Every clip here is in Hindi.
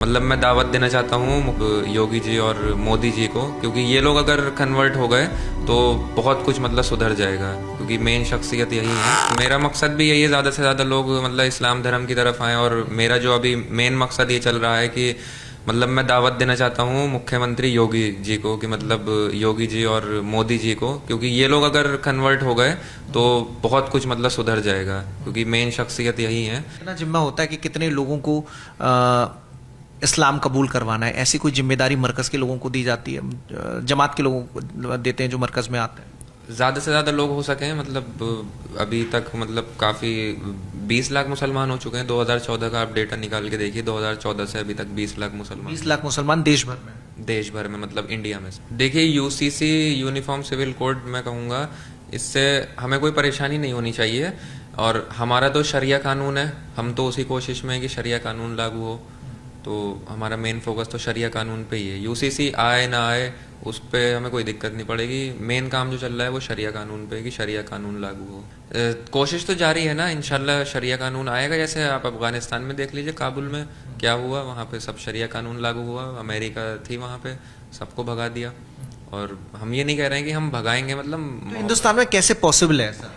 मतलब मैं दावत देना चाहता हूँ योगी जी और मोदी जी को, क्योंकि ये लोग अगर कन्वर्ट हो गए तो बहुत कुछ मतलब सुधर जाएगा, क्योंकि मेन शख्सियत यही है। मेरा मकसद भी यही है, ज़्यादा से ज़्यादा लोग मतलब इस्लाम धर्म की तरफ आएँ। और मेरा जो अभी मेन मकसद ये चल रहा है कि मतलब मैं दावत देना चाहता हूँ मुख्यमंत्री योगी जी को, कि मतलब योगी जी और मोदी जी को, क्योंकि ये लोग अगर कन्वर्ट हो गए तो बहुत कुछ मतलब सुधर जाएगा, क्योंकि मेन शख्सियत यही है। इतना जिम्मा होता है कि कितने लोगों को इस्लाम कबूल करवाना है, ऐसी कोई जिम्मेदारी मरकज के लोगों को दी जाती है, जमात के लोगों को देते हैं जो मरकज में आते हैं? ज़्यादा से ज़्यादा लोग हो सकें, मतलब अभी तक मतलब काफ़ी 20 लाख मुसलमान हो चुके हैं। 2014 का आप डेटा निकाल के देखिए, 2014 से अभी तक 20 लाख मुसलमान 20 लाख मुसलमान देश भर में? देश भर में, मतलब इंडिया में से। देखिए, यूसीसी यूनिफॉर्म सिविल कोड मैं कहूँगा, इससे हमें कोई परेशानी नहीं होनी चाहिए। और हमारा तो शरिया कानून है, हम तो उसी कोशिश में है कि शरिया कानून लागू हो। तो हमारा मेन फोकस तो शरिया कानून पे ही है। यूसीसी आए ना आए उस पे हमें कोई दिक्कत नहीं पड़ेगी। मेन काम जो चल रहा है वो शरिया कानून पे है कि शरिया कानून लागू हो। कोशिश तो जारी है ना, इंशाल्लाह शरिया कानून आएगा। जैसे आप अफगानिस्तान में देख लीजिए, काबुल में क्या हुआ, वहाँ पे सब शरिया कानून लागू हुआ। अमेरिका थी वहाँ पे, सबको भगा दिया। और हम ये नहीं कह रहे हैं कि हम भगाएंगे, तो मतलब हिंदुस्तान में कैसे पॉसिबल है ऐसा?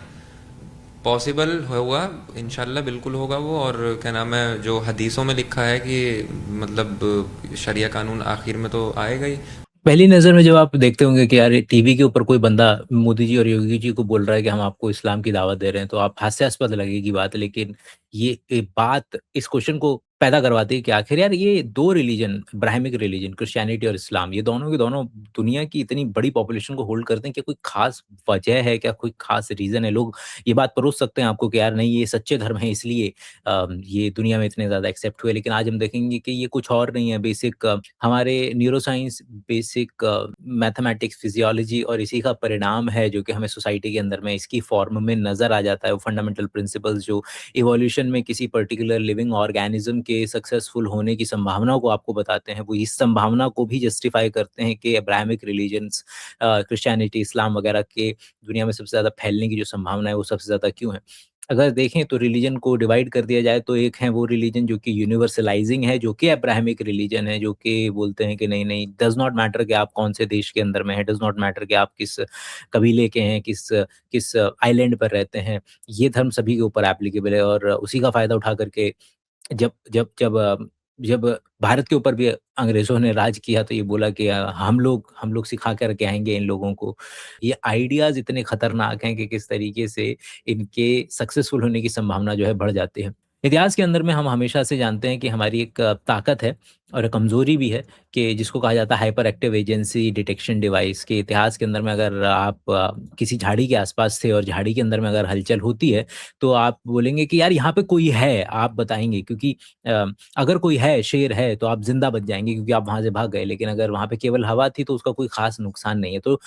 पॉसिबल होगा, इंशाल्लाह बिल्कुल होगा वो। और क्या नाम है, जो हदीसों में लिखा है कि मतलब शरिया कानून आखिर में तो आएगा ही। पहली नज़र में जब आप देखते होंगे कि यार टीवी के ऊपर कोई बंदा मोदी जी और योगी जी को बोल रहा है कि हम आपको इस्लाम की दावत दे रहे हैं, तो आप हास्यास्पद लगेगी बात। लेकिन ये बात इस क्वेश्चन को पैदा करवाती है कि आखिर यार ये दो रिलीजन, अब्राहमिक रिलीजन क्रिश्चियनिटी और इस्लाम, ये दोनों के दोनों दुनिया की इतनी बड़ी पॉपुलेशन को होल्ड करते हैं। क्या कोई खास वजह है, क्या कोई खास रीज़न है? लोग ये बात परोस सकते हैं आपको कि यार नहीं, ये सच्चे धर्म है इसलिए ये दुनिया में इतने ज़्यादा एक्सेप्ट हुए। लेकिन आज हम देखेंगे कि ये कुछ और नहीं है। बेसिक हमारे न्यूरोसाइंस, बेसिक मैथमेटिक्स, फिजियोलॉजी और इसी का परिणाम है जो कि हमें सोसाइटी के अंदर में इसकी फॉर्म में नज़र आ जाता है। वो फंडामेंटल प्रिंसिपल्स जो इवोल्यूशन में किसी पर्टिकुलर लिविंग ऑर्गेनिज्म के सक्सेसफुल होने की संभावना को आपको बताते हैं, वो इस संभावना को भी जस्टिफाई करते हैं कि अब्राहमिक रिलीजन्स क्रिश्चियनिटी, इस्लाम वगैरह के दुनिया में सबसे ज़्यादा फैलने की जो संभावना है वो सबसे ज़्यादा क्यों है। अगर देखें तो रिलीजन को डिवाइड कर दिया जाए तो एक है वो रिलीजन जो कि यूनिवर्सलाइजिंग है, जो कि अब्राहमिक रिलीजन है, जो कि बोलते हैं कि नहीं नहीं, डज नॉट मैटर कि आप कौन से देश के अंदर में हैं, डज नॉट मैटर कि आप किस कबीले के हैं, किस किस आइलैंड पर रहते हैं, ये धर्म सभी के ऊपर एप्लीकेबल है। और उसी का फ़ायदा उठा करके जब जब जब जब भारत के ऊपर भी अंग्रेज़ों ने राज किया तो ये बोला कि हम लोग सिखा कर के आएँगे इन लोगों को। ये आइडियाज़ इतने खतरनाक हैं कि किस तरीके से इनके सक्सेसफुल होने की संभावना जो है बढ़ जाती है। इतिहास के अंदर में हम हमेशा से जानते हैं कि हमारी एक ताकत है और कमज़ोरी भी है कि जिसको कहा जाता है hyper active agency detection device. के इतिहास के अंदर में अगर आप किसी झाड़ी के आस-पास थे और झाड़ी के अंदर में अगर हलचल होती है, तो आप बोलेंगे कि यार यहाँ पे कोई है, आप बताएँगे क्योंकि अ, अगर कोई है, शेर है, तो आप ज़िंदा बच जाएँगे क्योंकि आप वहाँ से भाग गए। लेकिन अगर वहाँ पे केवल हवा थी तो उसका कोई ख़ास नुकसान नहीं है। तो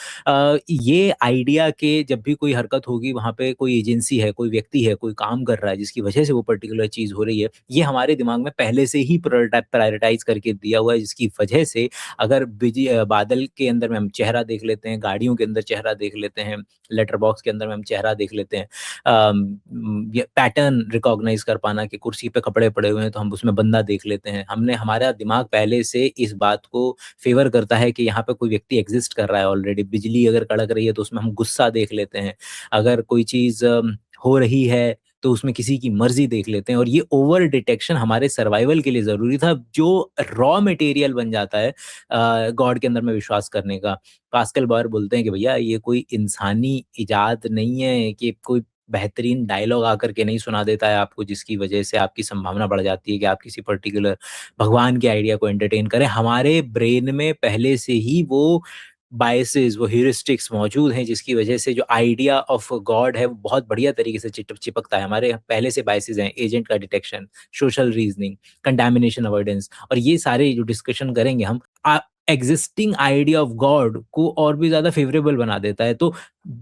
ये आइडिया के जब भी कोई हरकत होगी वहाँ पे कोई एजेंसी है, कोई व्यक्ति है, कोई काम कर रहा है जिसकी वजह से वो पर्टिकुलर चीज़ हो रही है, ये हमारे दिमाग में पहले से ही प्रायोरिटाइज़ करके दिया हुआ है, जिसकी वजह से अगर बादल के अंदर में हम चेहरा देख लेते हैं, गाड़ियों के अंदर चेहरा देख लेते हैं, लेटर बॉक्स के अंदर में हम चेहरा देख लेते हैं। ये पैटर्न रिकॉग्नाइज़ कर पाना कि कुर्सी पे कपड़े पड़े हुए हैं तो हम उसमें बंदा देख लेते हैं। हमारा दिमाग पहले से इस बात को फ़ेवर करता है कि यहाँ पे कोई व्यक्ति एग्ज़िस्ट कर रहा है ऑलरेडी। बिजली अगर कड़क रही है तो उसमें हम गुस्सा देख लेते हैं। अगर कोई चीज़ हो रही है तो उसमें किसी की मर्ज़ी देख लेते हैं। और ये ओवर डिटेक्शन हमारे सर्वाइवल के लिए ज़रूरी था, जो रॉ मटेरियल बन जाता है गॉड के अंदर में विश्वास करने का। पास्कल बार बोलते हैं कि भैया ये कोई इंसानी इजाद नहीं है कि कोई बेहतरीन डायलॉग आकर के नहीं सुना देता है आपको, जिसकी वजह से आपकी संभावना बढ़ जाती है कि आप किसी पर्टिकुलर भगवान के आइडिया को एंटरटेन करें। हमारे ब्रेन में पहले से ही वो बायसेस, वो ह्यूरिस्टिक्स मौजूद हैं, जिसकी वजह से जो आइडिया ऑफ गॉड है वो बहुत बढ़िया तरीके से चिपकता है। हमारे पहले से बायसेस हैं, एजेंट का detection, social reasoning, contamination avoidance, और ये सारे जो डिस्कशन करेंगे हम एग्जिस्टिंग आइडिया ऑफ गॉड को और भी ज़्यादा फेवरेबल बना देता है। तो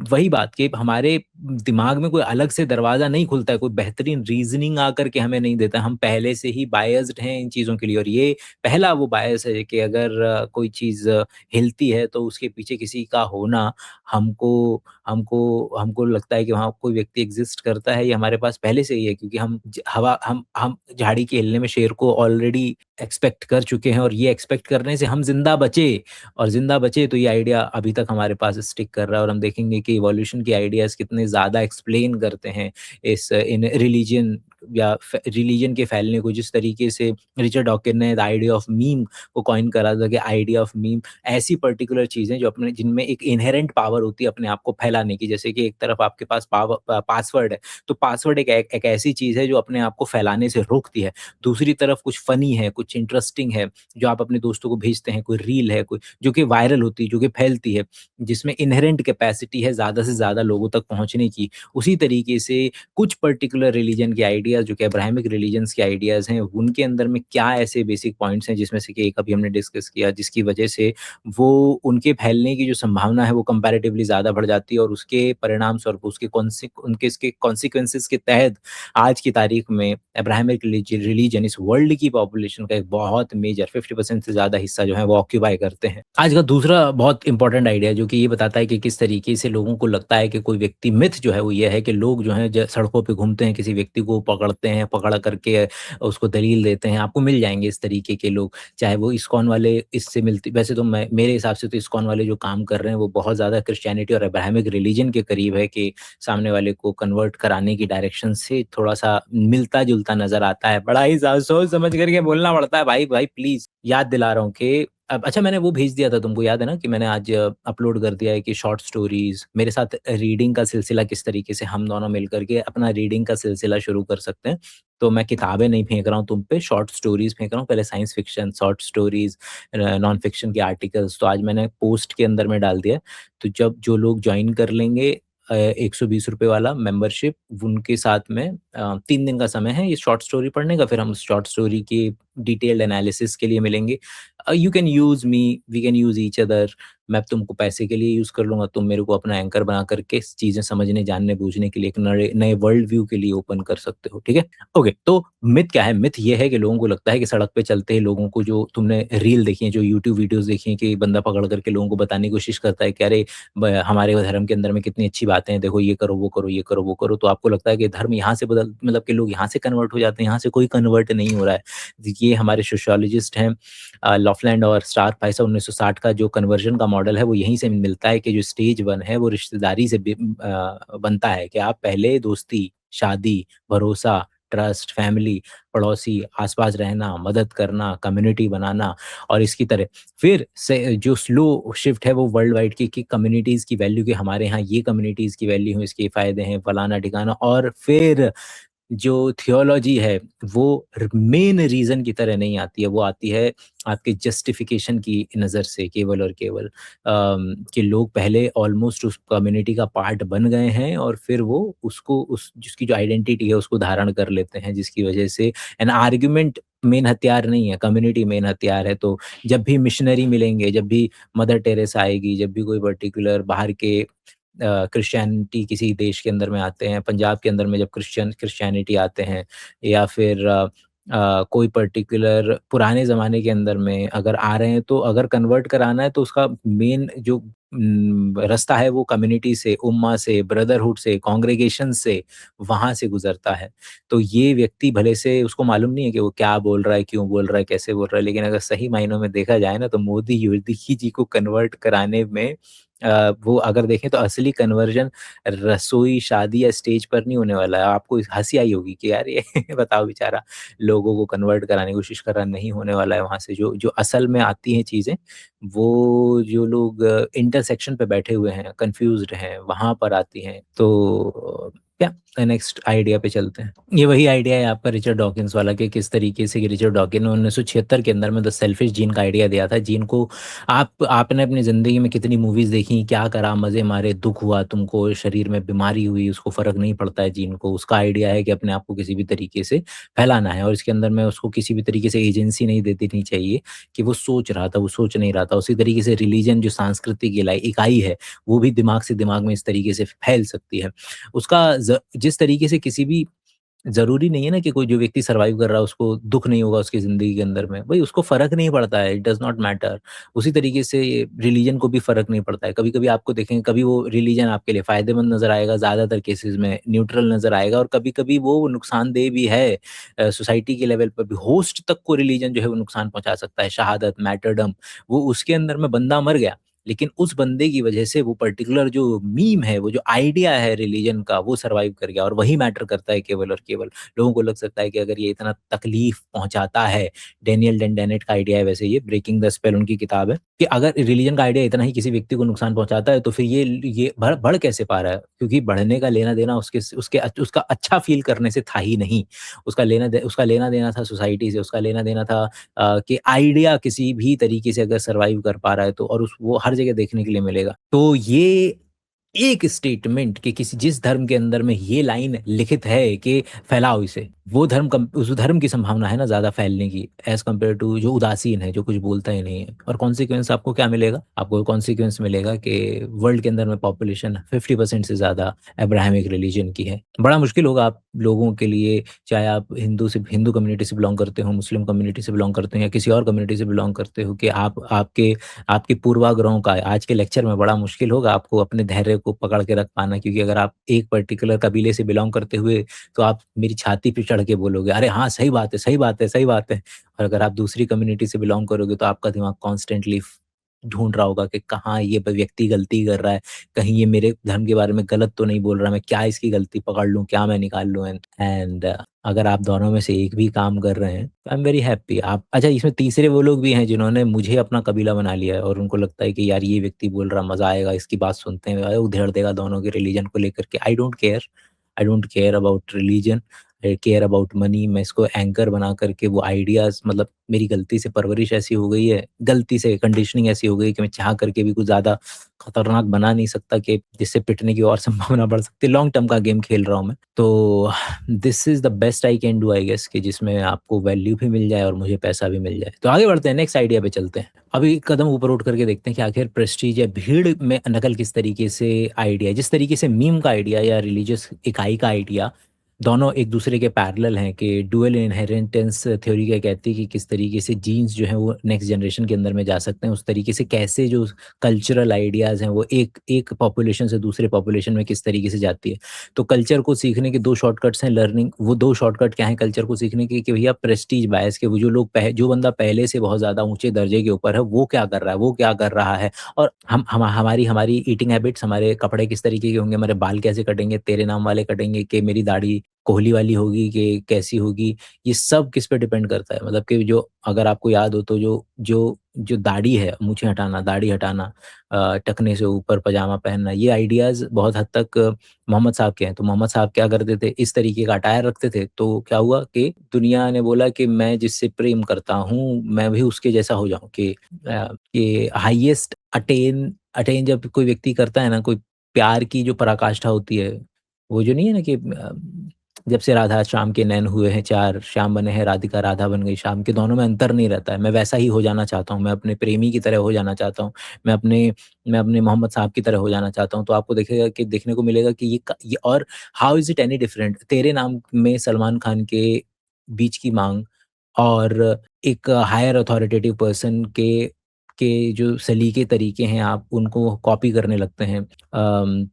वही बात कि हमारे दिमाग में कोई अलग से दरवाज़ा नहीं खुलता है, कोई बेहतरीन रीज़निंग आकर के हमें नहीं देता, हम पहले से ही बायस्ड हैं इन चीज़ों के लिए और ये पहला वो बायस है कि अगर कोई चीज़ हिलती है तो उसके पीछे किसी का होना हमको हमको हमको लगता है कि वहाँ कोई व्यक्ति एग्ज़िस्ट करता है, ये हमारे पास पहले से ही है क्योंकि हम झाड़ी के हिलने में शेर को ऑलरेडी एक्सपेक्ट कर चुके हैं और ये एक्सपेक्ट करने से हम ज़िंदा बचे और ज़िंदा बचे तो ये आइडिया अभी तक हमारे पास स्टिक कर रहा है और हम देखेंगे कि इवोल्यूशन के आइडियाज़ कितने ज़्यादा एक्सप्लेन करते हैं इस इन रिलीजन या रिलीजन के फैलने को। जिस तरीके से रिचर्ड डॉकिन ने द आइडिया ऑफ मीम को कॉइन करा था कि आइडिया ऑफ मीम ऐसी पर्टिकुलर चीज़ें जो अपने जिनमें एक इनहेरेंट पावर होती है अपने आप को फैलाने की। जैसे कि एक तरफ आपके पास पासवर्ड है, तो पासवर्ड एक ऐसी चीज़ है जो अपने आप को फैलाने से रोकती है। दूसरी तरफ कुछ फ़नी है, कुछ इंटरेस्टिंग है, जो आप अपने दोस्तों को भेजते हैं, कोई रील है, कोई जो कि वायरल होती है, जो कि फैलती है, जिसमें इन्हेरेंट कैपेसिटी है ज़्यादा से ज़्यादा लोगों तक पहुँचने की। उसी तरीके से कुछ पर्टिकुलर रिलीजन के आइडियाज़ जो कि अब्राहमिक रिलीजन्स के आइडियाज़ हैं, उनके अंदर में क्या ऐसे बेसिक पॉइंट्स हैं जिसमें से कि एक अभी हमने डिस्कस किया, जिसकी वजह से वो उनके फैलने की जो संभावना है वो कंपैरेटिवली ज़्यादा बढ़ जाती है और उसके परिणाम स्वरूप उसके कॉन्सिक्वेंसेज़ के तहत आज की तारीख में अब्राहमिक रिलीजन इस वर्ल्ड की पॉपुलेशन का एक बहुत मेजर 50% से ज़्यादा हिस्सा जो है वो ऑक्यूपाई करते हैं। आज का दूसरा बहुत इंपॉर्टेंट आइडिया जो कि ये बताता है कि किस तरीके से लोगों को लगता है कि कोई व्यक्ति मिथ जो है वो ये है कि लोग जो हैं सड़कों पे घूमते हैं, किसी व्यक्ति को पकड़ते हैं, पकड़ करके उसको दलील देते हैं। आपको मिल जाएँगे इस तरीके के लोग, चाहे वो इस्कॉन वाले इससे मिलती वैसे तो मैं मेरे हिसाब से तो इस्कॉन वाले जो काम कर रहे हैं वो बहुत ज़्यादा क्रिश्चियनिटी और अब्राहमिक रिलीजन के करीब है कि सामने वाले को कन्वर्ट कराने की डायरेक्शन से थोड़ा-सा मिलता-जुलता नज़र आता है। बड़ा ही सोच समझ कर के बोलना पड़ता है भाई, भाई प्लीज़ याद दिला रहा हूँ कि अब अच्छा मैंने वो भेज दिया था तुमको याद है ना कि मैंने आज अपलोड कर दिया है कि शॉर्ट स्टोरीज़ मेरे साथ रीडिंग का सिलसिला किस तरीके से हम दोनों मिल कर के अपना रीडिंग का सिलसिला शुरू कर सकते हैं। तो मैं किताबें नहीं फेंक रहा हूँ तुम पे, शॉर्ट स्टोरीज़ फेंक रहा हूँ। पहले science fiction, short stories non fiction के आर्टिकल्स तो आज मैंने पोस्ट के अंदर में डाल दिया है। तो जब जो लोग जॉइन कर लेंगे ₹120 वाला मेंबरशिप उनके साथ में 3 दिन का समय है ये शॉर्ट स्टोरी पढ़ने का, फिर हम उस शॉर्ट स्टोरी की डिटेल्ड एनालिसिस के लिए मिलेंगे। You can use me, we can use each other. मैं तुमको पैसे के लिए यूज़ कर लूँगा, तुम मेरे को अपना एंकर बना करके चीज़ें समझने, जानने, बूझने के लिए एक नए नए वर्ल्ड व्यू के लिए ओपन कर सकते हो, ठीक है? ओके, तो मिथ क्या है? मिथ ये है कि लोगों को लगता है कि सड़क पे चलते ही लोगों को जो तुमने रील देखी है, जो यूट्यूब वीडियोज़ देखी हैं कि बंदा पकड़ करके लोगों को बताने की कोशिश करता है कि अरे हमारे धर्म के अंदर में कितनी अच्छी बातें हैं, देखो ये करो, वो करो, ये करो, वो करो। तो आपको लगता है कि धर्म यहाँ से बदल मतलब कि लोग यहाँ से कन्वर्ट हो जाते हैं, यहाँ से कोई कन्वर्ट नहीं हो रहा है। ये हमारे सोशियोलॉजिस्ट हैं लॉफलैंड और स्टार्क 1960 का जो कन्वर्जन का मॉडल है वो यहीं से मिलता है कि जो स्टेज 1 है वो रिश्तेदारी से बनता है कि आप पहले दोस्ती, शादी, भरोसा, ट्रस्ट, फैमिली, पड़ोसी, आस-पास रहना, मदद करना, कम्युनिटी बनाना और इसकी तरह फिर से जो स्लो शिफ्ट है वो वर्ल्ड वाइड की कम्युनिटीज़ की वैल्यू, कि हमारे यहाँ ये कम्युनिटीज़ की वैल्यू है, इसके फ़ायदे हैं, फलाना-ठिकाना और फिर जो थियोलॉजी है वो मेन रीज़न की तरह नहीं आती है, वो आती है आपके जस्टिफ़िकेशन की नज़र से केवल और केवल कि लोग पहले ऑलमोस्ट उस कम्युनिटी का पार्ट बन गए हैं और फिर वो उसको उस जिसकी जो आइडेंटिटी है उसको धारण कर लेते हैं, जिसकी वजह से एन आर्ग्यूमेंट मेन हथियार नहीं है, कम्युनिटी मेन हथियार है। तो जब भी मिशनरी मिलेंगे, जब भी मदर टेरेसा आएगी, जब भी कोई पर्टिकुलर बाहर के क्रिश्चियनिटी किसी देश के अंदर में आते हैं, पंजाब के अंदर में जब क्रिश्चियनिटी आते हैं या फिर कोई पर्टिकुलर पुराने ज़माने के अंदर में अगर आ रहे हैं, तो अगर कन्वर्ट कराना है तो उसका मेन जो रास्ता है वो कम्युनिटी से, उम्मा से, ब्रदरहुड से, कांग्रीगेशन से, वहाँ से गुज़रता है। तो ये व्यक्ति भले से उसको मालूम नहीं है कि वो क्या बोल रहा है, क्यों बोल रहा है, कैसे बोल रहा है, लेकिन अगर सही मायनों में देखा जाए ना तो मोदी योगी जी को कन्वर्ट कराने में वो अगर देखें तो असली कन्वर्जन रसोई, शादी या स्टेज पर नहीं होने वाला है। आपको हँसी आई होगी कि यार ये बताओ बेचारा लोगों को कन्वर्ट कराने की कोशिश कर रहा है, नहीं होने वाला है वहाँ से। जो जो असल में आती हैं चीज़ें, वो जो लोग इंटरसेक्शन पे बैठे हुए हैं, कन्फ्यूज़्ड हैं, वहाँ पर आती हैं। तो क्या नेक्स्ट आइडिया पे चलते हैं। ये वही आइडिया है आपका रिचर्ड डॉकिंस वाला कि किस तरीके से कि रिचर्ड डॉकिन ने 1976 के अंदर में द सेल्फिश जीन का आइडिया दिया था। जीन को आपने अपनी ज़िंदगी में कितनी मूवीज़ देखी, क्या करा, मज़े मारे, दुख हुआ तुमको, शरीर में बीमारी हुई, उसको फ़र्क नहीं पड़ता है जीन को। उसका आइडिया है कि अपने आप को किसी भी तरीके से फैलाना है और इसके अंदर में उसको किसी भी तरीके से एजेंसी नहीं दे देनी चाहिए कि वो सोच रहा था, वो सोच नहीं रहा था। उसी तरीके से रिलीजन जो सांस्कृतिक इकाई है, वो भी दिमाग से दिमाग में इस तरीके से फैल सकती है। उसका जिस तरीके से किसी भी ज़रूरी नहीं है ना कि कोई जो व्यक्ति सर्वाइव कर रहा है उसको दुःख नहीं होगा उसकी ज़िंदगी के अंदर में, भई उसको फ़र्क नहीं पड़ता है, इट डज़ नॉट मैटर। उसी तरीके से रिलीजन को भी फ़र्क नहीं पड़ता है। कभी-कभी आपको देखेंगे, कभी वो रिलीजन आपके लिए फ़ायदेमंद नज़र आएगा, ज़्यादातर केसेज़ में न्यूट्रल नज़र आएगा और कभी-कभी वो नुकसानदेह भी है। सोसाइटी के लेवल पर भी होस्ट तक को रिलीजन जो है वो नुकसान पहुँचा सकता है। शहादत, मार्टरडम, वो उसके अंदर में बंदा मर गया, लेकिन उस बंदे की वजह से वो पर्टिकुलर जो मीम है, वो जो आइडिया है रिलीजन का, वो सर्वाइव कर गया और वही मैटर करता है केवल और केवल। लोगों को लग सकता है कि अगर ये इतना तकलीफ पहुँचाता है, डेनियल डेनेट का आइडिया है वैसे ये, ब्रेकिंग द स्पेल उनकी किताब है, कि अगर रिलीजन का आइडिया इतना ही किसी व्यक्ति को नुकसान पहुँचाता है, तो फिर ये बढ़ कैसे पा रहा है? क्योंकि बढ़ने का लेना-देना उसका अच्छा फ़ील करने से था ही नहीं। उसका लेना-देना था सोसाइटी से, उसका लेना-देना था कि आइडिया किसी भी तरीके से अगर सर्वाइव कर पा रहा है तो, और वो हर जगह देखने के लिए मिलेगा। तो ये एक स्टेटमेंट कि किसी जिस धर्म के अंदर में ये लाइन लिखित है कि फैलाओ इसे, वो उस धर्म की संभावना है ना ज़्यादा फैलने की एज़ कम्पेयर टू जो उदासीन है, जो कुछ बोलता ही नहीं है। और कॉन्सिक्वेंस आपको क्या मिलेगा? आपको कॉन्सिक्वेंस मिलेगा कि वर्ल्ड के अंदर में पॉपुलेशन 50% से ज़्यादा अब्राहमिक रिलीजन की है। बड़ा मुश्किल होगा आप लोगों के लिए, चाहे आप हिंदू कम्युनिटी से बिलॉन्ग करते हो, मुस्लिम कम्युनिटी से बिलॉन्ग करते हो या किसी और कम्युनिटी से बिलॉन्ग करते हो, कि आपके पूर्वाग्रहों का आज के लेक्चर में बड़ा मुश्किल होगा आपको अपने धैर्य को पकड़ के रख पाना, क्योंकि अगर आप एक पर्टिकुलर कबीले से बिलॉन्ग करते हुए, तो आप मेरी छाती पे चढ़ के बोलोगे, अरे हाँ, सही बात है, सही बात है, सही बात है। और अगर आप दूसरी कम्युनिटी से बिलॉन्ग करोगे, तो आपका दिमाग कॉन्स्टेंटली ढूँढ रहा होगा कि कहाँ ये व्यक्ति गलती कर रहा है, कहीं ये मेरे धर्म के बारे में गलत तो नहीं बोल रहा, मैं क्या इसकी गलती पकड़ लूँ, क्या मैं निकाल लूँ? एंड अगर आप दोनों में से एक भी काम कर रहे हैं, तो आई एम वेरी हैप्पी। आप अच्छा, इसमें तीसरे वो लोग भी हैं जिन्होंने मुझे अपना कबीला बना लिया है और उनको लगता है कि यार ये व्यक्ति बोल रहा, मज़ा आएगा, इसकी बात सुनते हैं, उधेड़ देगा दोनों के रिलीजन को लेकर के। I don't care about religion, I care about money. मैं इसको एंकर बना करके वो आइडियाज़, मतलब मेरी गलती से परवरिश ऐसी हो गई है, गलती से कंडीशनिंग ऐसी हो गई कि मैं चाह करके भी कुछ ज़्यादा खतरनाक बना नहीं सकता कि जिससे पिटने की और संभावना बढ़ सकती है। लॉन्ग टर्म का गेम खेल रहा हूँ मैं। तो this is the best I can do I guess, कि जिसमें आपको वैल्यू भी मिल जाए और मुझे पैसा भी मिल जाए। तो आगे बढ़ते हैं, नेक्स्ट आइडिया पे चलते हैं। अभी एक कदम ऊपर उठ करके देखते हैं कि आखिर प्रेस्टीज या भीड़ में नकल किस तरीके से आइडिया है। जिस तरीके से मीम का आइडिया या रिलीजियस इकाई का आइडिया दोनों एक दूसरे के पैरेलल हैं, कि डुअल इनहेरिटेंस थ्योरी क्या कहती है कि किस तरीके से जीन्स जो हैं वो नेक्स्ट जनरेशन के अंदर में जा सकते हैं, उस तरीके से कैसे जो कल्चरल आइडियाज़ हैं वो एक पॉपुलेशन से दूसरे पॉपुलेशन में किस तरीके से जाती है। तो कल्चर को सीखने के 2 शॉर्टकट्स हैं लर्निंग। वो 2 शॉर्टकट क्या हैं कल्चर को सीखने के? कि भैया प्रेस्टीज बायस, के वो जो बंदा पहले से बहुत ज़्यादा ऊँचे दर्जे के ऊपर है, वो क्या कर रहा है, वो क्या कर रहा है, और हमारी ईटिंग हैबिट्स, हमारे कपड़े किस तरीके के होंगे, हमारे बाल कैसे कटेंगे, तेरे नाम वाले कटेंगे कि मेरी दाढ़ी कोहली वाली होगी कि कैसी होगी, ये सब किस पे डिपेंड करता है। मतलब कि जो, अगर आपको याद हो तो जो दाढ़ी है, मूंछें हटाना, दाढ़ी हटाना, टखने से ऊपर पजामा पहनना, ये आइडियाज़ बहुत हद तक मोहम्मद साहब के हैं। तो मोहम्मद साहब क्या करते थे, इस तरीके का अटायर रखते थे, तो क्या हुआ कि दुनिया ने बोला कि मैं जिससे प्रेम करता हूँ, मैं भी उसके जैसा हो जाऊँ, कि हाईएस्ट अटेन जब कोई व्यक्ति करता है ना, कोई प्यार की जो पराकाष्ठा होती है, वो जो नहीं है ना कि जब से राधा श्याम के नैन हुए हैं 4, श्याम बने हैं राधिका, राधा बन गई श्याम, के दोनों में अंतर नहीं रहता है। मैं वैसा ही हो जाना चाहता हूँ, मैं अपने प्रेमी की तरह हो जाना चाहता हूँ, मैं अपने मोहम्मद साहब की तरह हो जाना चाहता हूँ। तो आपको देखने को मिलेगा कि ये, और how is it any different? तेरे नाम में सलमान खान के बीच की माँग और एक हायर अथॉरिटेटिव पर्सन के जो सलीके तरीके हैं, आप उनको कॉपी करने लगते हैं।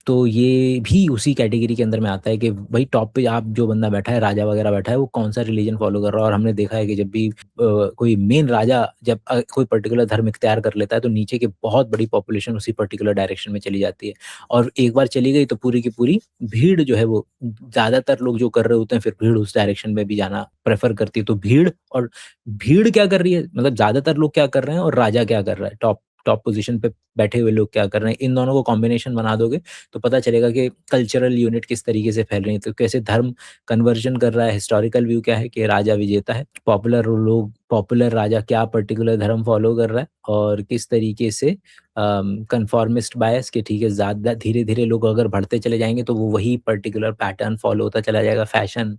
तो ये भी उसी कैटेगरी के अंदर में आता है कि भाई टॉप पे आप जो बंदा बैठा है, राजा वगैरह बैठा है, वो कौन-सा रिलीजन फ़ॉलो कर रहा है। और हमने देखा है कि जब भी कोई मेन राजा जब कोई पर्टिकुलर धर्म इख्तियार कर लेता है, तो नीचे की बहुत बड़ी पॉपुलेशन उसी पर्टिकुलर डायरेक्शन में चली जाती है। और एक बार चली गई तो पूरी की पूरी भीड़ जो है वो, ज़्यादातर लोग जो कर रहे होते हैं, फिर भीड़ उस डायरेक्शन में भी जाना प्रेफ़र करती है। तो भीड़ क्या कर रही है? मतलब ज़्यादातर लोग क्या कर रहे हैं और राजा क्या कर रहा है टॉप टॉप पोज़ीशन पे बैठे हुए लोग क्या कर रहे हैं, इन दोनों को कॉम्बिनेशन बना दोगे तो पता चलेगा कि कल्चरल यूनिट किस तरीके से फैल रही है, तो कैसे धर्म कन्वर्जन कर रहा है, हिस्टोरिकल व्यू क्या है कि राजा विजेता है, पॉपुलर राजा क्या पर्टिकुलर धर्म फॉलो कर रहा है, और किस तरीके से कंफॉर्मिस्ट बायस के ठीक है, ज़्यादा धीरे-धीरे लोग अगर बढ़ते चले जाएँगे तो वो वही पर्टिकुलर पैटर्न फॉलो होता चला जाएगा। फैशन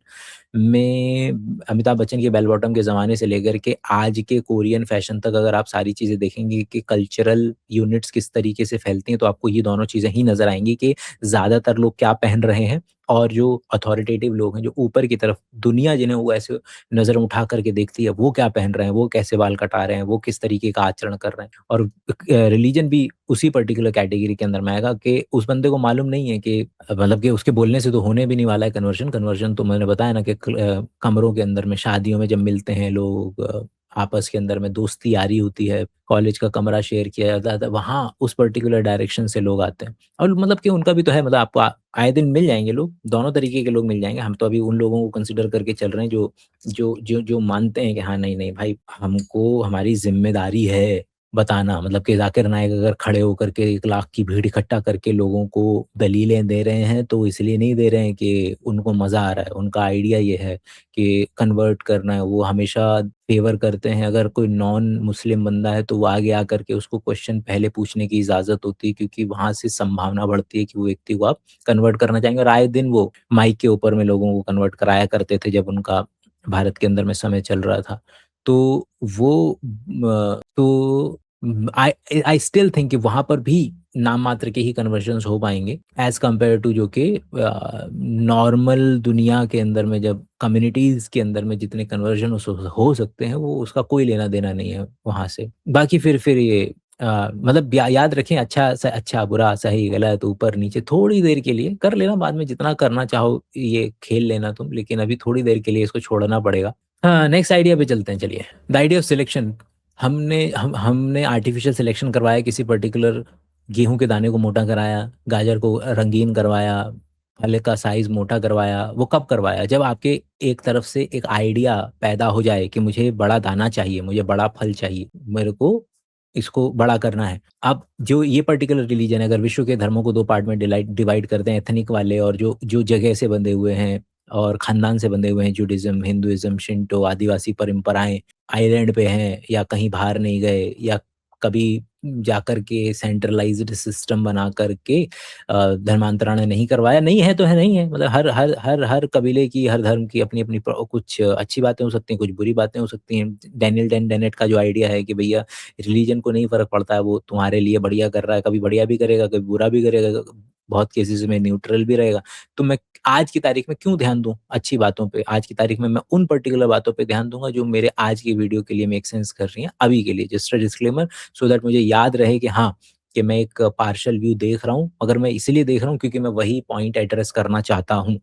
में अमिताभ बच्चन के बेल बॉटम के ज़माने से लेकर के आज के कोरियन फैशन तक अगर आप सारी चीज़ें देखेंगे कि कल्चरल यूनिट्स किस तरीके से फैलती हैं, तो आपको ये दोनों चीज़ें ही नज़र आएँगी कि ज़्यादातर लोग क्या पहन रहे हैं और जो अथॉरिटेटिव लोग हैं, जो ऊपर की तरफ दुनिया जिन्हें वो ऐसे नज़र उठा करके देखती है, वो क्या पहन रहे हैं, वो कैसे बाल कटा रहे हैं, वो किस तरीके का आचरण कर रहे हैं। और रिलीजन भी उसी पर्टिकुलर कैटेगरी के अंदर में आएगा कि उस बंदे को मालूम नहीं है कि मतलब कि उसके बोलने से तो होने भी नहीं वाला है कन्वर्जन। कन्वर्जन तो मैंने बताया ना कि कमरों के अंदर में, शादियों में जब मिलते हैं लोग, आपस के अंदर में दोस्ती यारी होती है, कॉलेज का कमरा शेयर किया जाता है, तो वहाँ उस पर्टिकुलर डायरेक्शन से लोग आते हैं। और मतलब कि उनका भी तो है, मतलब आपको आए दिन मिल जाएँगे लोग, दोनों तरीके के लोग मिल जाएँगे। हम तो अभी उन लोगों को कंसिडर करके चल रहे हैं जो मानते हैं कि हाँ, नहीं, नहीं भाई, हमको हमारी ज़िम्मेदारी है बताना। मतलब कि ज़ाकिर नाइक अगर खड़े होकर के 1 लाख की भीड़ इकट्ठा करके लोगों को दलीलें दे रहे हैं, तो इसलिए नहीं दे रहे हैं कि उनको मज़ा आ रहा है। उनका आइडिया ये है कि कन्वर्ट करना है। वो हमेशा फ़ेवर करते हैं, अगर कोई नॉन मुस्लिम बंदा है तो वो आगे आकर के उसको क्वेश्चन पहले पूछने की इजाज़त होती है, क्योंकि वहाँ से संभावना बढ़ती है कि वो व्यक्ति को आप कन्वर्ट करना चाहेंगे। और आए दिन वो माइक के ऊपर में लोगों को कन्वर्ट कराया करते थे जब उनका भारत के अंदर में समय चल रहा था। तो वो तो आई स्टिल थिंक कि वहाँ पर भी नाम मात्र के ही कन्वर्जन्स हो पाएँगे एज़ कम्पेयर टू जो कि नॉर्मल दुनिया के अंदर में जब कम्युनिटीज़ के अंदर में जितने कन्वर्जन हो सकते हैं, वो उसका कोई लेना-देना नहीं है वहाँ से। बाकी फिर ये मतलब याद रखें, अच्छा, बुरा, सही, गलत, ऊपर-नीचे थोड़ी देर के लिए कर लेना, बाद में जितना करना चाहो ये खेल लेना तुम, लेकिन अभी थोड़ी देर के लिए इसको छोड़ना पड़ेगा। हाँ, नेक्स्ट आइडिया पे चलते हैं चलिए। The idea of selection. हमने आर्टिफिशियल सिलेक्शन करवाया, किसी पर्टिकुलर गेहूँ के दाने को मोटा कराया, गाजर को रंगीन करवाया, फल का साइज़ मोटा करवाया। वो कब करवाया? जब आपके एक तरफ से एक आइडिया पैदा हो जाए कि मुझे बड़ा दाना चाहिए, मुझे बड़ा फल चाहिए, मेरे को इसको बड़ा करना है। अब जो ये पर्टिकुलर रिलीजन है, अगर विश्व के धर्मों को 2 पार्ट में डिवाइड करते हैं, एथनिक वाले और जो जो जगह से बंधे हुए हैं और खानदान से बंधे हुए हैं, जुडिज़्म, हिंदुइज़्म, शिंटो, आदिवासी परंपराएँ, आइलैंड पे हैं या कहीं बाहर नहीं गए या कभी जाकर के सेंट्रलाइज्ड सिस्टम बना कर के धर्मांतरण नहीं करवाया। नहीं है तो है, नहीं है। मतलब हर कबीले की, हर धर्म की अपनी-अपनी कुछ अच्छी बातें हो सकती हैं, कुछ बुरी बातें हो सकती हैं। डैनियल डेनेट का जो आइडिया है कि भैया रिलीजन को नहीं फ़र्क पड़ता है, वो तुम्हारे लिए बढ़िया कर रहा है, कभी बढ़िया भी करेगा, कभी बुरा भी करेगा, बहुत केसेज़ में न्यूट्रल भी रहेगा। तो मैं आज की तारीख में क्यों ध्यान दूँ अच्छी बातों पे? आज की तारीख में मैं उन पर्टिकुलर बातों पे ध्यान दूँगा जो मेरे आज की वीडियो के लिए मेक सेंस कर रही हैं, अभी के लिए। Just a disclaimer, so that मुझे याद रहे कि हाँ, कि मैं एक पार्शियल व्यू देख रहा हूँ, मगर मैं इसलिए देख रहा हूँ क्योंकि मैं वही पॉइंट एड्रेस करना चाहता हूँ।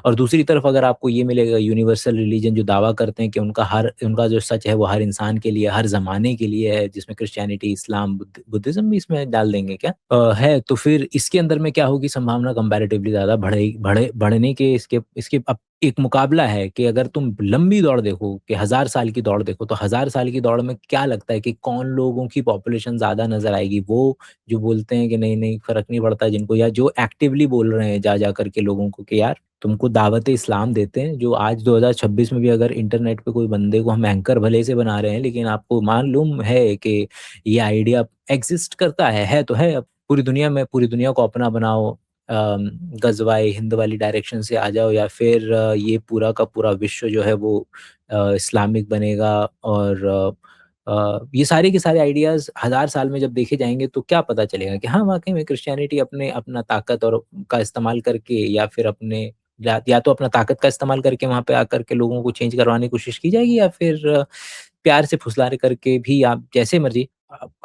और दूसरी तरफ अगर आपको ये मिलेगा यूनिवर्सल रिलीजन जो दावा करते हैं कि उनका जो सच है वो हर इंसान के लिए, हर ज़माने के लिए है, जिसमें क्रिश्चियनिटी, इस्लाम, बुद्धिज़्म भी इसमें डाल देंगे क्या? है तो फिर इसके अंदर में क्या होगी संभावना कंपैरेटिवली ज़्यादा बढ़ने के इसके अब एक मुकाबला है कि अगर तुम लंबी दौड़ देखो कि 1000 साल की दौड़ देखो, तो 1000 साल की दौड़ में क्या लगता है कि कौन लोगों की पॉपुलेशन ज़्यादा नज़र आएगी? वो जो बोलते हैं कि नहीं-नहीं फ़र्क नहीं पड़ता जिनको, या जो एक्टिवली बोल रहे हैं जा कर के लोगों को कि यार तुमको दावत-ए-इस्लाम देते हैं, जो आज 2026 में भी अगर इंटरनेट पे कोई बंदे को हम एंकर भले से बना रहे हैं, लेकिन आपको मालूम है कि ये आइडिया एक्ज़िस्ट करता है तो है। अब पूरी दुनिया को अपना बनाओ, गज़वाए हिंद वाली डायरेक्शन से आ जाओ, या फिर ये पूरा का पूरा विश्व जो है वो इस्लामिक बनेगा। और ये सारे के सारे आइडियाज़ 1000 साल में जब देखे जाएँगे तो क्या पता चलेगा कि हाँ, वाक़ई में क्रिश्चियनिटी अपना ताकत और का इस्तेमाल करके, या फिर या तो अपना ताकत का इस्तेमाल करके वहाँ पे आकर के लोगों को चेंज करवाने की कोशिश की जाएगी, या फिर प्यार से फुसलाने करके भी आप जैसे मर्ज़ी।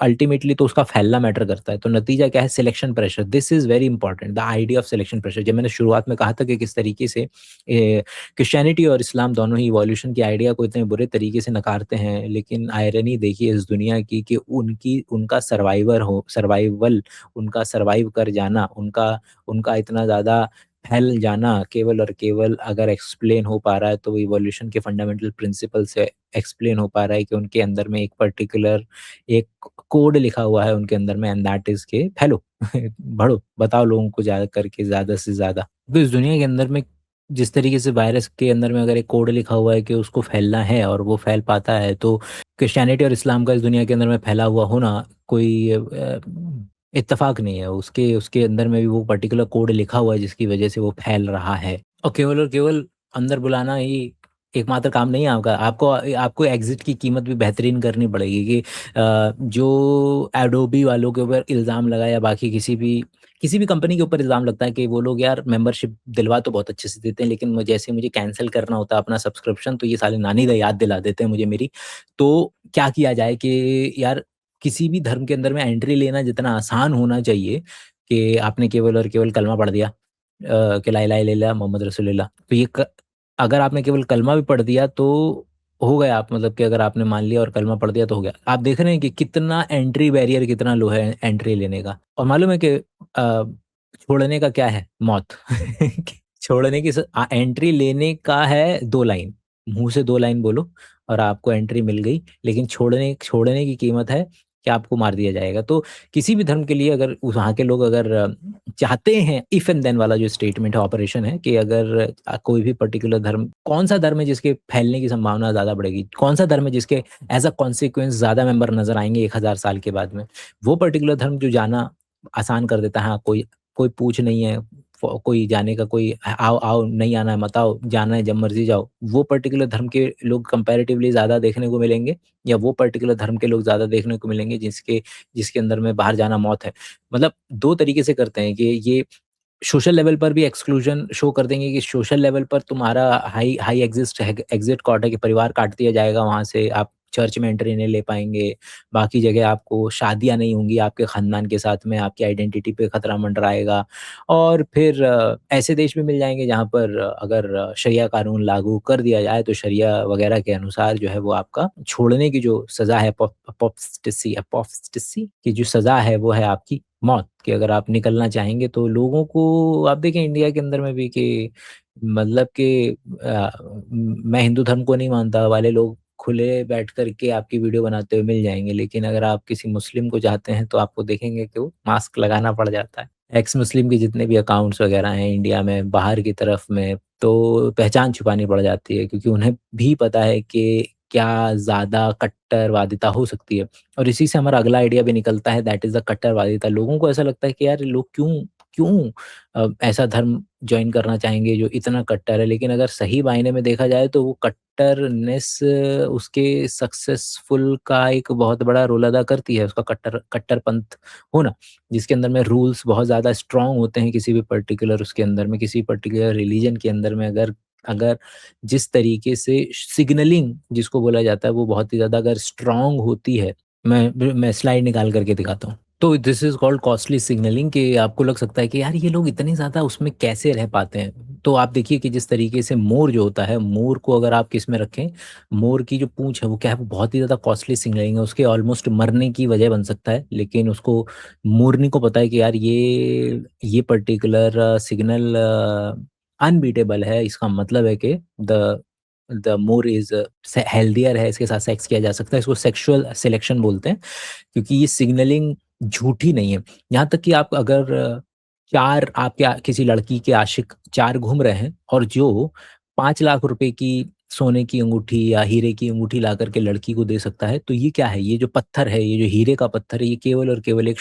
अल्टीमेटली तो उसका फैलना मैटर करता है। तो नतीजा क्या है? Selection pressure. This is very important, the idea of selection pressure. जब मैंने शुरुआत में कहा था कि किस तरीके से क्रिश्चियनिटी और इस्लाम दोनों ही इवोल्यूशन के आइडिया को इतने बुरे तरीके से नकारते हैं, लेकिन आयरनी देखिए इस दुनिया की कि उनका सर्वाइवल, उनका सर्वाइव कर जाना, उनका इतना ज़्यादा फैल जाना केवल और केवल अगर एक्सप्लेन हो पा रहा है तो वो इवोल्यूशन के फंडामेंटल प्रिंसिपल से एक्सप्लेन हो पा रहा है कि उनके अंदर में एक पर्टिकुलर एक कोड लिखा हुआ है उनके अंदर में, एंड दैट इज के फैलो बढ़ो, बताओ लोगों को ज़्यादा करके, ज़्यादा से ज़्यादा। तो इस दुनिया के अंदर में जिस तरीके से वायरस के अंदर में अगर एक कोड लिखा हुआ है कि उसको फैलना है और वो फैल पाता है, तो क्रिश्चियनिटी और इस्लाम का इस दुनिया के अंदर में फैला हुआ होना कोई इत्तेफाक नहीं है। उसके उसके अंदर में भी वो पर्टिकुलर कोड लिखा हुआ है जिसकी वजह से वो फैल रहा है। और केवल अंदर बुलाना ही एकमात्र काम नहीं है आपका। आपको आपको एग्ज़िट की कीमत भी बेहतरीन करनी पड़ेगी कि जो एडोबी वालों के ऊपर इल्ज़ाम लगा या बाकी किसी भी कंपनी के ऊपर इल्ज़ाम लगता है कि वो लोग यार मेंबरशिप दिलवा तो बहुत अच्छे से देते हैं, लेकिन जैसे मुझे कैंसल करना होता है अपना सब्सक्रिप्शन तो ये साले नानी दा याद दिला देते हैं मुझे मेरी। तो क्या किया जाए कि यार किसी भी धर्म के अंदर में एंट्री लेना जितना आसान होना चाहिए कि आपने केवल और केवल कलमा पढ़ दिया कि ला इलाहा इल्लल्लाह मोहम्मद रसूलुल्लाह, तो अगर आपने केवल कलमा भी पढ़ दिया तो हो गया आप, मतलब कि अगर आपने मान लिया और कलमा पढ़ दिया तो हो गया। आप देख रहे हैं कि कितना एंट्री बैरियर कितना लो है एंट्री लेने का। और मालूम है कि छोड़ने का क्या है? मौत। छोड़ने की एंट्री लेने का है 2 लाइन, मुँह से 2 लाइन बोलो और आपको एंट्री मिल गई, लेकिन छोड़ने छोड़ने की कीमत है कि आपको मार दिया जाएगा। तो किसी भी धर्म के लिए अगर वहाँ के लोग अगर चाहते हैं, इफ एंड देन वाला जो स्टेटमेंट है, ऑपरेशन है कि अगर कोई भी पर्टिकुलर धर्म, कौन-सा धर्म है जिसके फैलने की संभावना ज़्यादा बढ़ेगी? कौन-सा धर्म है जिसके एज़ अ कॉन्सिक्वेंस ज़्यादा मेंबर नज़र आएँगे 1000 साल के बाद में? वो पर्टिकुलर धर्म जो जाना आसान कर देता है। हाँ, कोई कोई पूछ नहीं है, कोई जाने का, कोई आओ आओ, नहीं आना है मत आओ, जाना है जब मर्ज़ी जाओ। वो पर्टिकुलर धर्म के लोग कंपैरेटिवली ज़्यादा देखने को मिलेंगे, या वो पर्टिकुलर धर्म के लोग ज़्यादा देखने को मिलेंगे जिसके जिसके अंदर में बाहर जाना मौत है। मतलब 2 तरीके से करते हैं कि ये सोशल लेवल पर भी एक्सक्लूजन शो कर देंगे कि सोशल लेवल पर तुम्हारा हाई हाई एग्जिट कॉट है कि परिवार काट दिया जाएगा, वहाँ से आप चर्च में एंट्री नहीं ले पाएँगे, बाकी जगह आपको शादियाँ नहीं होंगी आपके ख़ानदान के साथ में, आपकी आइडेंटिटी पे खतरा मंडराएगा। और फिर ऐसे देश भी मिल जाएँगे जहाँ पर अगर शरिया कानून लागू कर दिया जाए तो शरिया वग़ैरह के अनुसार जो है वो आपका छोड़ने की जो सज़ा है, अपोस्टेसी की जो सज़ा है वो है आपकी मौत। कि अगर आप निकलना चाहेंगे तो लोगों को आप देखें इंडिया के अंदर में भी कि मतलब कि मैं हिंदू धर्म को नहीं मानता वाले लोग खुले बैठ कर के आपकी वीडियो बनाते हुए मिल जाएँगे। लेकिन अगर आप किसी मुस्लिम को चाहते हैं तो आपको देखेंगे कि वो मास्क लगाना पड़ जाता है। एक्स मुस्लिम के जितने भी अकाउंट्स वगैरह हैं इंडिया में, बाहर की तरफ में, तो पहचान छुपानी पड़ जाती है क्योंकि उन्हें भी पता है कि क्या ज़्यादा कट्टरवादिता हो सकती है। और इसी से हमारा अगला आइडिया भी निकलता है, दैट इज़ द कट्टरवादिता। लोगों को ऐसा लगता है कि यार लोग क्यों क्यों ऐसा धर्म जॉइन करना चाहेंगे जो इतना कट्टर है। लेकिन अगर सही मायने में देखा जाए तो वो कट्टरनेस उसके सक्सेसफुल का एक बहुत बड़ा रोल अदा करती है, उसका कट्टरपंथ होना, जिसके अंदर में रूल्स बहुत ज़्यादा स्ट्रॉन्ग होते हैं किसी भी पर्टिकुलर उसके अंदर में, किसी पर्टिकुलर रिलीजन के अंदर में अगर अगर जिस तरीके से सिग्नलिंग जिसको बोला जाता है वो बहुत ही ज़्यादा अगर स्ट्रॉन्ग होती है, मैं स्लाइड निकाल करके दिखाता हूँ। तो this is called costly signalling कि आपको लग सकता है कि यार ये लोग इतने ज़्यादा उसमें कैसे रह पाते हैं? तो आप देखिए कि जिस तरीके से मोर जो होता है, मोर को अगर आप किस में रखें, मोर की जो पूँछ है वो क्या है, वो बहुत ही ज़्यादा कॉस्टली सिग्नलिंग है, उसके ऑलमोस्ट मरने की वजह बन सकता है। लेकिन उसको मोरनी को पता है कि यार ये पर्टिकुलर सिग्नल अनबीटेबल है, इसका मतलब है कि द मोर इज़ हेल्थियर है, इसके साथ सेक्स किया जा सकता है। इसको सेक्सुअल सिलेक्शन बोलते हैं क्योंकि ये सिग्नलिंग झूठी नहीं है। यहाँ तक कि आप अगर 4 आपके किसी लड़की के आशिक 4 घूम रहे हैं और जो 5 लाख रुपए की सोने की अंगूठी या हीरे की अंगूठी ला कर के लड़की को दे सकता है, तो ये क्या है? ये जो पत्थर है, ये जो हीरे का पत्थर है, ये केवल और केवल एक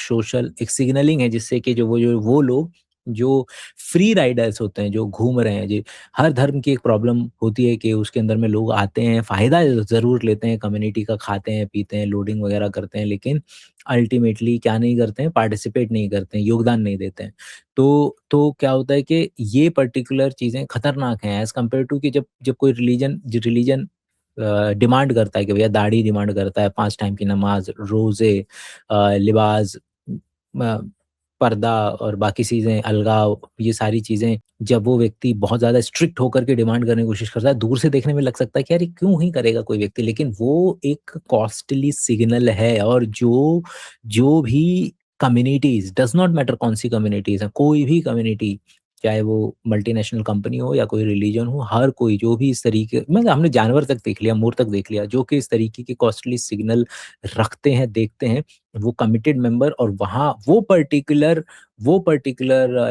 सिग्नलिंग है जिससे कि जो वो लोग जो फ्री राइडर्स होते हैं, जो घूम रहे हैं, जी, हर धर्म की एक प्रॉब्लम होती है कि उसके अंदर में लोग आते हैं, फ़ायदा ज़रूर लेते हैं, कम्युनिटी का खाते हैं, पीते हैं, लोडिंग वगैरह करते हैं, लेकिन अल्टीमेटली क्या नहीं करते हैं, पार्टिसिपेट नहीं करते हैं, योगदान नहीं देते हैं। तो क्या होता है कि ये पर्टिकुलर चीज़ें खतरनाक हैं एज़ कम्पेयर टू कि जब जब कोई रिलीजन डिमांड करता है कि भैया दाढ़ी डिमांड करता है, 5 टाइम की नमाज़, रोज़े, लिबास, म पर्दा और बाकी चीज़ें, अलगाव, ये सारी चीज़ें जब वो व्यक्ति बहुत ज़्यादा स्ट्रिक्ट होकर के डिमांड करने की कोशिश करता है, दूर से देखने में लग सकता है कि यार ये क्यों ही करेगा कोई व्यक्ति, लेकिन वो एक कॉस्टली सिग्नल है। और जो जो भी कम्युनिटीज़, डज़ नॉट मैटर कौन-सी कम्युनिटीज़ हैं, कोई भी कम्युनिटी चाहे वो मल्टीनेशनल कंपनी हो या कोई रिलीजन हो, हर कोई जो भी इस तरीके, मतलब हमने जानवर तक देख लिया, मोर तक देख लिया, जो कि इस तरीके के कॉस्टली सिग्नल रखते हैं, देखते हैं, वो कमिटेड मेंबर, और वहाँ वो पर्टिकुलर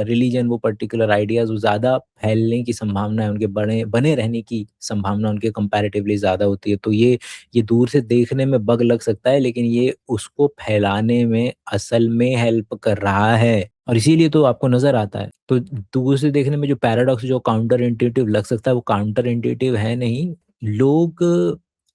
रिलीजन, वो पर्टिकुलर आइडियाज़ वो ज़्यादा फैलने की संभावना है, उनके बने रहने की संभावना उनके कंपैरेटिवली ज़्यादा होती है। तो ये दूर से देखने में बग लग सकता है, लेकिन ये उसको फैलाने में असल में हेल्प कर रहा है, और इसीलिए तो आपको नज़र आता है। तो दूर से देखने में जो पैराडॉक्स, जो काउंटर इंट्यूटिव लग सकता है, वो काउंटर इंट्यूटिव है नहीं। लोग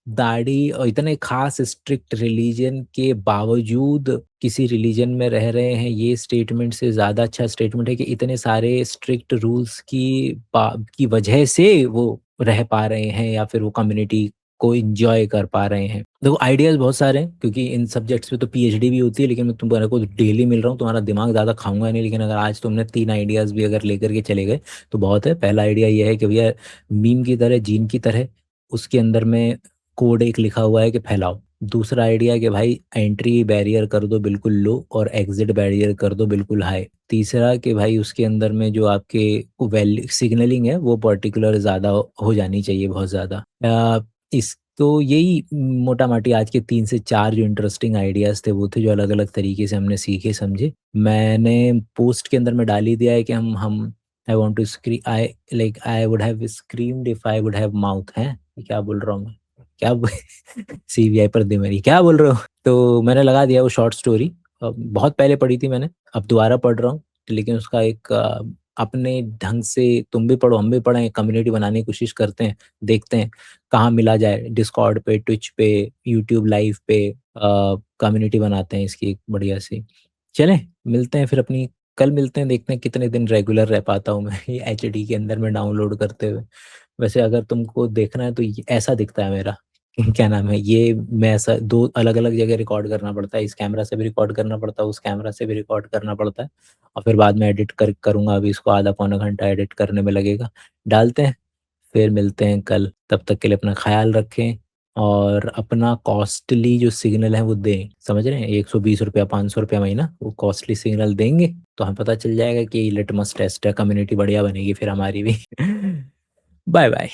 दाढ़ी और इतने खास स्ट्रिक्ट रिलीजन के बावजूद किसी रिलीजन में रह रहे हैं, ये स्टेटमेंट से ज़्यादा अच्छा स्टेटमेंट है कि इतने सारे स्ट्रिक्ट रूल्स की वजह से वो रह पा रहे हैं, या फिर वो कम्युनिटी को एन्जॉय कर पा रहे हैं। देखो आइडियाज़ बहुत सारे हैं, क्योंकि इन सब्जेक्ट्स पे तो पीएचडी भी होती है, लेकिन मैं तुम्हारे को डेली मिल रहा हूँ, तुम्हारा दिमाग ज़्यादा खाऊँगा नहीं, लेकिन अगर आज तुमने 3 आइडियाज़ भी अगर लेकर के चले गए, तो बहुत है। पहला आइडिया ये है कि भैया मीम की तरह, जीन की तरह, उसके अंदर में कोड एक लिखा हुआ है कि फैलाओ। दूसरा आइडिया है कि भाई एंट्री बैरियर कर दो बिल्कुल लो, और एग्ज़िट बैरियर कर दो बिल्कुल हाई। तीसरा कि भाई उसके अंदर में जो आपके वैल्यू सिग्नलिंग है, वो पर्टिकुलर ज़्यादा हो जानी चाहिए, बहुत ज़्यादा। इस तो यही मोटा-माटी आज के 3 से 4 जो इंटरेस्टिंग आइडियाज़ थे, वो थे, जो अलग-अलग तरीके से हमने सीखे, समझे। मैंने पोस्ट के अंदर में डाल ही दिया है कि हम I want to I would have screamed if I would have mouth, हैं? ये क्या बोल रहा हूँ मैं? क्या ब सीबीआई पर दे मेरी, क्या बोल रहे हो? तो मैंने लगा दिया वो शॉर्ट स्टोरी। बहुत पहले पढ़ी थी मैंने, अब दोबारा पढ़ रहा हूँ, लेकिन उसका एक अपने ढंग से तुम भी पढ़ो, हम भी पढ़ें, कम्युनिटी बनाने की कोशिश करते हैं, देखते हैं कहाँ मिला जाए, डिस्कॉर्ड पे, ट्विच पे, यूट्यूब लाइव पे कम्युनिटी बनाते हैं इसकी एक बढ़िया सी। चलें, मिलते हैं फिर अपनी, कल मिलते हैं, देखते हैं कितने दिन रेगुलर रह पाता हूँ मैं ये एचडी के अंदर में डाउनलोड करते हुए। वैसे अगर तुमको देखना है तो ये ऐसा दिखता है मेरा क्या नाम है, ये मैं ऐसा 2 अलग-अलग जगह रिकॉर्ड करना पड़ता है, इस कैमरा से भी रिकॉर्ड करना पड़ता है, उस कैमरा से भी रिकॉर्ड करना पड़ता है, और फिर बाद में एडिट करूँगा, अभी इसको आधा पौना घंटा एडिट करने में लगेगा। डालते हैं, फिर मिलते हैं कल, तब तक के लिए अपना ख़्याल रखें, और अपना कॉस्टली जो सिग्नल है वो दें, समझ रहे हैं? ₹120 ₹500 महीना, वो कॉस्टली सिग्नल देंगे, तो हमें पता चल जाएगा कि लिटमस टेस्ट है, कम्युनिटी बढ़िया बनेगी फिर हमारी भी। Bye bye.